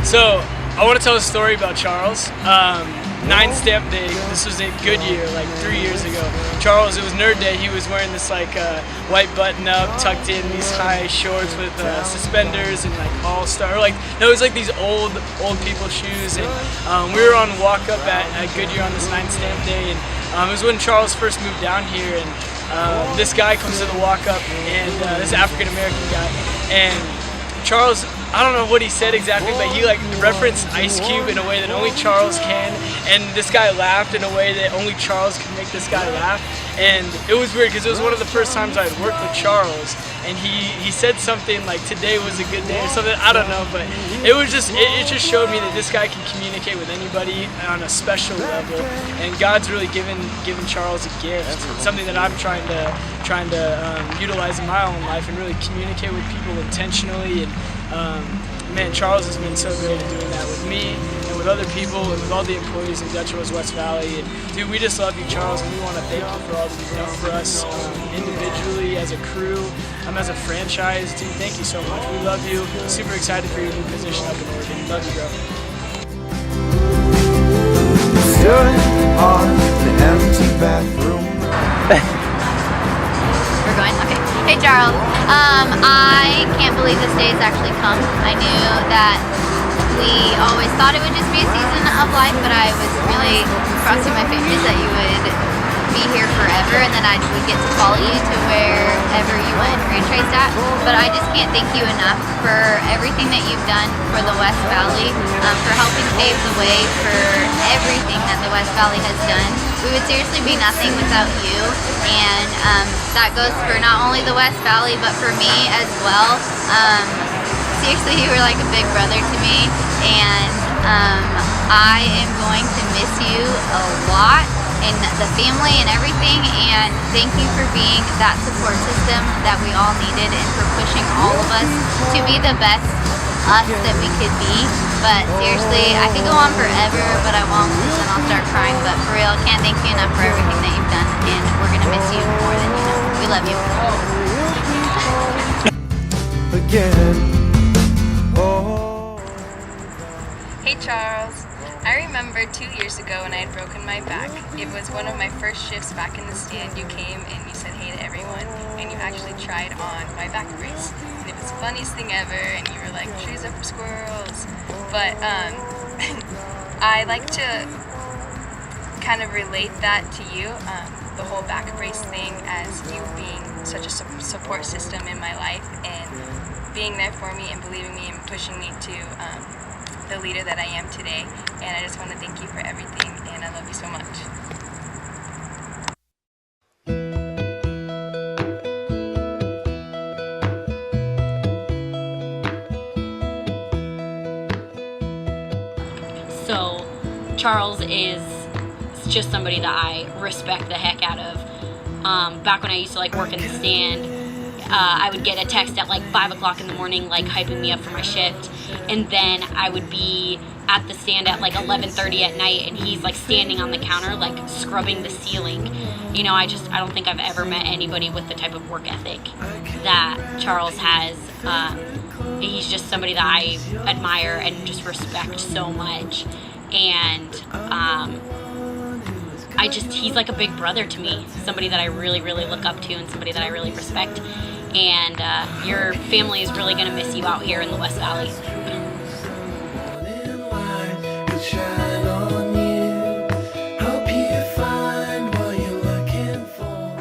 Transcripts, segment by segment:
So I want to tell a story about Charles. 9 Stamp Day. This was at Goodyear like 3 years ago. Charles, it was Nerd Day. He was wearing this like white button-up, tucked in these high shorts with suspenders and like all-star. Like no, it was like these old people shoes. And we were on walk-up at Goodyear on this 9 Stamp Day, and it was when Charles first moved down here. And this guy comes to the walk-up, and this African American guy, and Charles, I don't know what he said exactly, but he like referenced Ice Cube in a way that only Charles can, and this guy laughed in a way that only Charles could make this guy laugh. And it was weird because it was one of the first times I had worked with Charles, and he said something like today was a good day or something, I don't know, but it was just it just showed me that this guy can communicate with anybody on a special level, and God's really given Charles a gift, something that I'm trying to utilize in my own life and really communicate with people intentionally. And man, Charles has been so great at doing that with me and with other people and with all the employees in Dutch Bros West Valley. And dude, we just love you, Charles, and we want to thank you for all that you've done for us individually, as a crew, as a franchise. Dude, thank you so much. We love you. Super excited for your new position up in Oregon. Love you, bro. Stood on the empty bathroom. We're going? Okay. Hey Charles, I can't believe this day has actually come. I knew that we always thought it would just be a season of life, but I was really crossing my fingers that you would be here forever and then I would get to follow you to wherever you went franchise at. But I just can't thank you enough for everything that you've done for the West Valley, for helping pave the way for everything that the West Valley has done. We would seriously be nothing without you, and that goes for not only the West Valley but for me as well. Seriously, you were like a big brother to me, and I am going to miss you a lot, and the family and everything, and thank you for being that support system that we all needed and for pushing all of us to be the best us that we could be. But seriously, I could go on forever, but I won't because then I'll start crying. But for real, can't thank you enough for everything that you've done, and we're gonna miss you more than you know. We love you. Again. Oh. Hey Charles, I remember 2 years ago when I had broken my back. It was one of my first shifts back in the stand. You came and you said hey to everyone, and you actually tried on my back brace. And it was the funniest thing ever, and you were like, shoes are for squirrels. But I like to kind of relate that to you, the whole back brace thing, as you being such a support system in my life and being there for me and believing me and pushing me to the leader that I am today. And I just want to thank you for everything, and I love you so much. So Charles is just somebody that I respect the heck out of. Back when I used to like work in the stand, I would get a text at like 5 o'clock in the morning like hyping me up for my shift, and then I would be at the stand at like 11:30 at night, and he's like standing on the counter like scrubbing the ceiling. You know, I don't think I've ever met anybody with the type of work ethic that Charles has. He's just somebody that I admire and just respect so much, and he's like a big brother to me, somebody that I really, really look up to and somebody that I really respect. And your family is really going to miss you out here in the West Valley.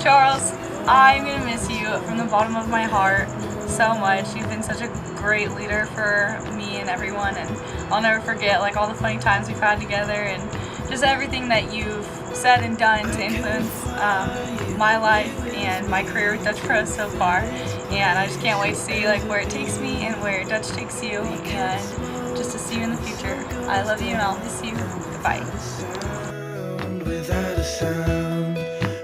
Charles, I'm going to miss you from the bottom of my heart so much. You've been such a great leader for me and everyone, and I'll never forget like all the funny times we've had together and just everything that you've said and done to influence my life and my career with Dutch Bros so far. And I just can't wait to see like where it takes me and where Dutch takes you, and just to see you in the future. I love you and I'll miss you. Goodbye. Without a sound,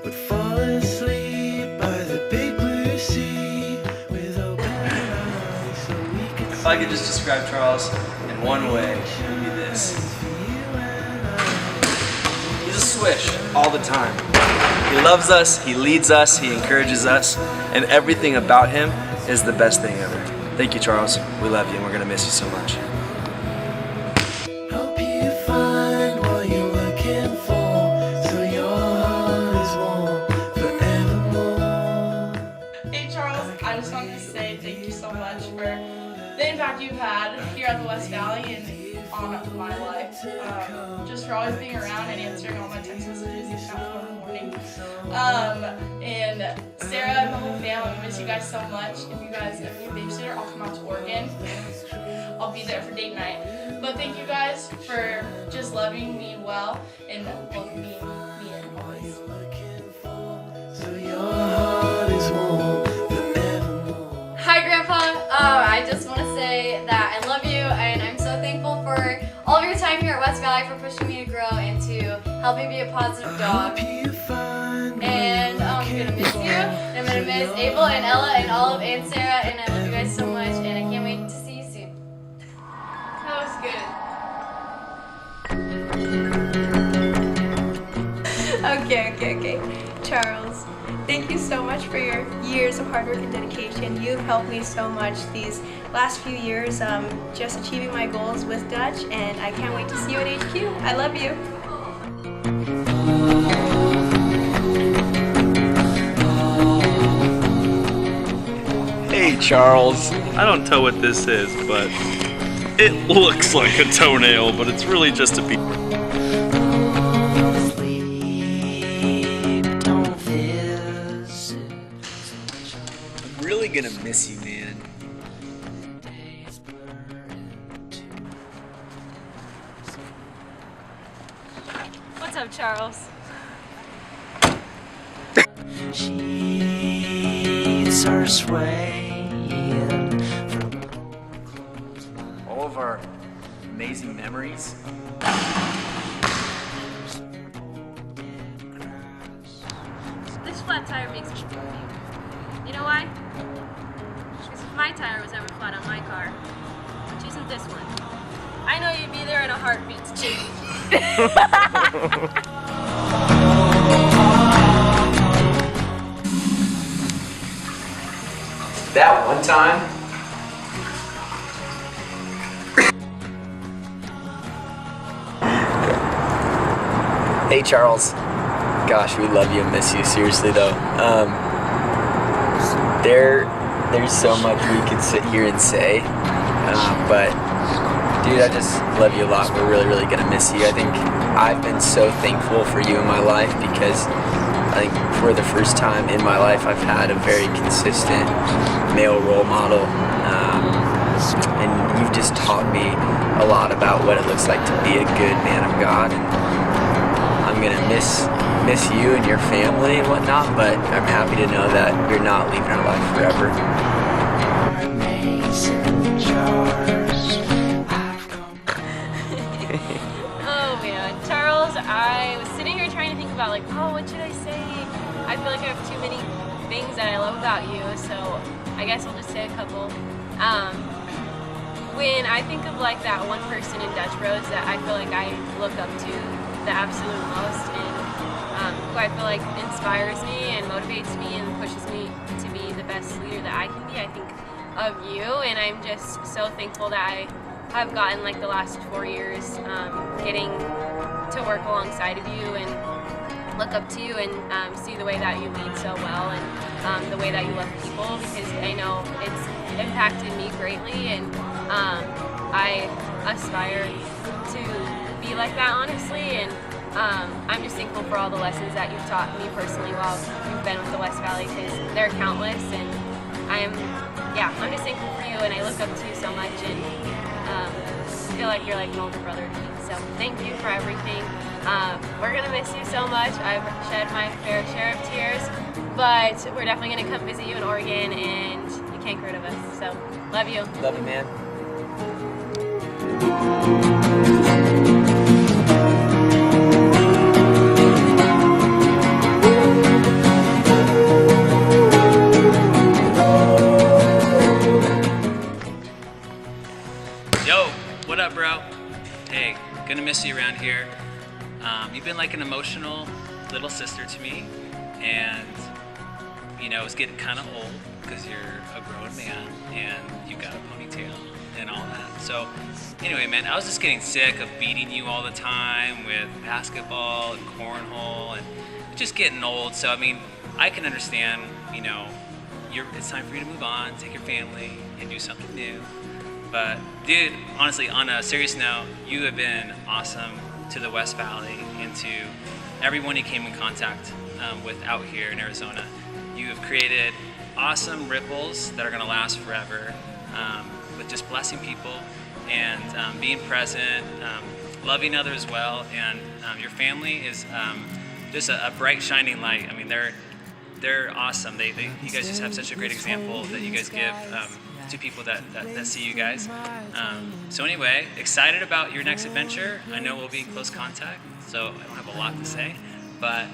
would fall asleep by the big blue sea with open eyes so we could. If I could just describe Charles in one way, it would be this. He's a swish all the time. He loves us, he leads us, he encourages us, and everything about him is the best thing ever. Thank you, Charles. We love you, and we're going to miss you so much. here at the West Valley and on my life. Just for always being around and answering all my text messages at 4 in the morning. And Sarah and the whole family, we miss you guys so much. If you guys ever need a babysitter, I'll come out to Oregon. I'll be there for date night. But thank you guys for just loving me well and welcoming me in always. So your heart is warm forevermore. Hi, Grandpa. I just want to say that I love you, and I'm so thankful for all of your time here at West Valley for pushing me to grow and to help me be a positive dog. And I'm gonna miss you. And I'm gonna miss Abel and Ella and Olive and Sarah, and I love you guys so much, and I can't wait to see you soon. That was good. Okay. Charles, thank you so much for your years of hard work and dedication. You've helped me so much these last few years, just achieving my goals with Dutch, and I can't wait to see you at HQ. I love you. Hey Charles, I don't know what this is, but it looks like a toenail, but it's really just a piece. I'm really gonna miss you, man. What's up, Charles? Sheets are swaying from All of our amazing memories. This flat tire makes me confused. You know why? Because if my tire was ever flat on my car, which isn't this one, I know you'd be there in a heartbeat to change. That one time. Hey Charles. Gosh, we love you and miss you, seriously though. There's so much we could sit here and say, but dude, I just love you a lot. We're really, really gonna miss you. I think I've been so thankful for you in my life because I think for the first time in my life I've had a very consistent male role model, and you've just taught me a lot about what it looks like to be a good man of God. And I'm gonna miss you and your family and whatnot, but I'm happy to know that you're not leaving our life forever. Oh man, Charles, I was sitting here trying to think about like, oh, what should I say? I feel like I have too many things that I love about you, so I guess I'll just say a couple. When I think of like that one person in Dutch Bros that I feel like I look up to the absolute most, and who I feel like inspires me and motivates me and pushes me to be the best leader that I can be, I think of you, and I'm just so thankful that I have gotten like the last 4 years getting to work alongside of you and look up to you and see the way that you lead so well and the way that you love people, because I know it's impacted me greatly, and I aspire to be like that, honestly, and I'm just thankful for all the lessons that you've taught me personally while you've been with the West Valley, because they're countless, and I'm just thankful for you, and I look up to you so much, and I feel like you're like an older brother to me, so thank you for everything. We're going to miss you so much. I've shed my fair share of tears, but we're definitely going to come visit you in Oregon, and you can't get rid of us, so love you. Love you, man. Yo, what up, bro? Hey, gonna miss you around here. You've been like an emotional little sister to me, and you know, it's getting kind of old because you're a grown man and you got a ponytail and all that. So anyway, man, I was just getting sick of beating you all the time with basketball and cornhole, and just getting old. So I mean, I can understand, you know, it's time for you to move on, take your family, and do something new. But dude, honestly, on a serious note, you have been awesome to the West Valley and to everyone you came in contact with out here in Arizona. You have created awesome ripples that are going to last forever with just blessing people and being present, loving others well, and your family is just a bright shining light. I mean, they're awesome. You guys just have such a great example that you guys give to people that see you guys. So anyway, excited about your next adventure. I know we'll be in close contact, so I don't have a lot to say, but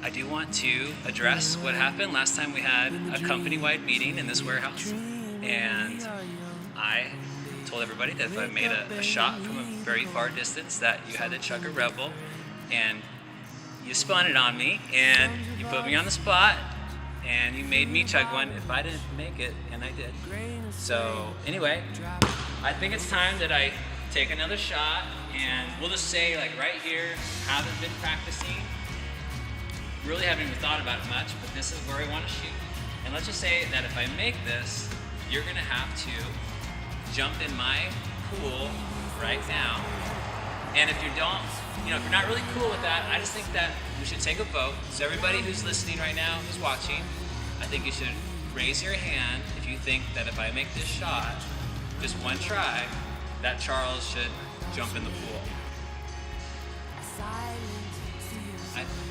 I do want to address what happened last time we had a company-wide meeting in this warehouse, and I told everybody that if I made a shot from a very far distance that you had to chug a Rebel, and you spun it on me, and you put me on the spot, and you made me chug one if I didn't make it, and I did. So anyway, I think it's time that I take another shot, and we'll just say, like, right here, haven't been practicing, really haven't even thought about it much, but this is where I want to shoot. And let's just say that if I make this, you're gonna have to jump in my pool right now. And if you don't, if you're not really cool with that, I just think that we should take a vote. So everybody who's listening right now, who's watching, I think you should raise your hand if you think that if I make this shot, just one try, that Charles should jump in the pool.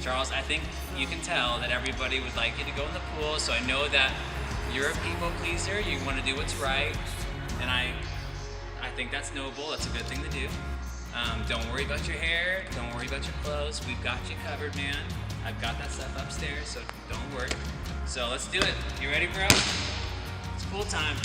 Charles, I think you can tell that everybody would like you to go in the pool, so I know that you're a people pleaser, you want to do what's right, and I think that's noble, that's a good thing to do. Don't worry about your hair, don't worry about your clothes, we've got you covered, man. I've got that stuff upstairs, so don't worry. So let's do it. You ready, bro? It's pool time.